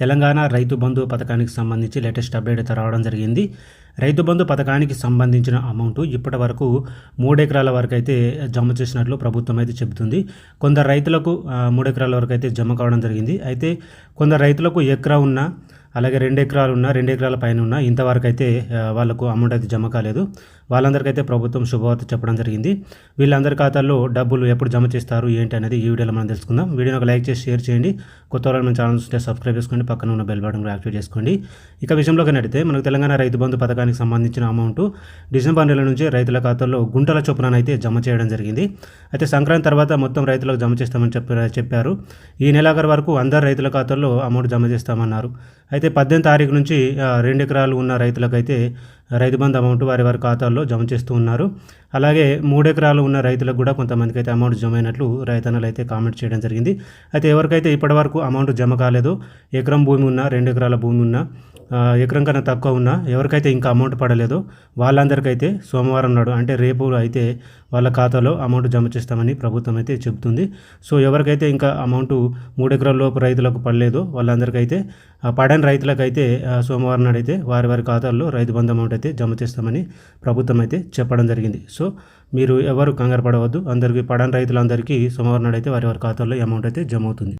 తెలంగాణ రైతు బంధు పథకానికి సంబంధించి latest update అయితే రావడం జరిగింది. రైతు బంధు పథకానికి సంబంధించిన అమౌంట్ ఇప్పటి వరకు 3 ఎకరాల వరకు అయితే జమ చేసినట్లు ప్రభుత్వం అయితే చెబుతుంది. కొందరు రైతులకు 3 ఎకరాల వరకు అయితే జమ కావడం జరిగింది. అయితే కొందరు రైతులకు ఎకరా ఉన్న, అలాగే 2 ఎకరాలు ఉన్న, 2 ఎకరాల పైన ఉన్న ఇంతవరకు అయితే వాళ్ళకు అమౌంట్ అయితే జమ కాలేదు. వాళ్ళందరికీ ప్రభుత్వం శుభవార్త చెప్పడం జరిగింది. వీళ్ళందరి ఖాతాల్లో డబ్బులు ఎప్పుడు జమ చేస్తారు ఏంటి అనేది ఈ వీడియోలో మనం తెలుసుకుందాం. వీడియోని ఒక లైక్ చేసి షేర్ చేయండి. కొత్త వాళ్ళు మన ఛానల్ చూస్తే సబ్స్క్రైబ్ చేసుకోండి, పక్కన ఉన్న బెల్ బటన్ యాక్టివేట్ చేసుకోండి. ఇక విషయంలోకి నడితే మనకు తెలంగాణ రైతు బంధు పథకానికి సంబంధించిన అమౌంట్ డిసెంబర్ నెల నుంచి రైతుల ఖాతాల్లో గుంటల చొప్పున అయితే జమ చేయడం జరిగింది. అయితే సంక్రాంతి తర్వాత మొత్తం రైతులకు జమ చేస్తామని చెప్పారు. ఈ నెలాఖరు వరకు అందరు రైతుల ఖాతాల్లో అమౌంట్ జమ చేస్తామన్నారు. అయితే 18 తారీఖు నుంచి 2 ఎకరాలు ఉన్న రైతులకైతే రైతు బంధు అమౌంట్ వారి ఖాతాల్లో జమ చేస్తూ ఉన్నారు. అలాగే 3 ఎకరాలు ఉన్న రైతులకు కూడా కొంతమందికి అయితే అమౌంట్ జమ అయినట్లు రైతన్నలు అయితే కామెంట్ చేయడం జరిగింది. అయితే ఎవరికైతే ఇప్పటివరకు అమౌంట్ జమ కాలేదో, ఎకరం భూమి ఉన్న, 2 ఎకరాల భూమి ఉన్న, ఎకరం కన్నా తక్కువ ఉన్న, ఎవరికైతే ఇంకా అమౌంట్ పడలేదో వాళ్ళందరికైతే సోమవారం నాడు అంటే రేపు అయితే వాళ్ళ ఖాతాలో అమౌంట్ జమ చేస్తామని ప్రభుత్వం అయితే చెబుతుంది. సో ఎవరికైతే ఇంకా అమౌంట్ 3 ఎకరాల లోపు రైతులకు పడలేదో వాళ్ళందరికైతే, పడని రైతులకైతే సోమవారం నాడు అయితే వారి ఖాతాల్లో రైతు బంధు అమౌంట్ అయితే జమ చేస్తామని ప్రభుత్వం అయితే చెప్పడం జరిగింది. సో మీరు ఎవరు కంగారు పడవద్దు. అందరికీ, పడని రైతులందరికీ సోమవారం నాడు అయితే వారి ఖాతాల్లో అమౌంట్ అయితే జమ అవుతుంది.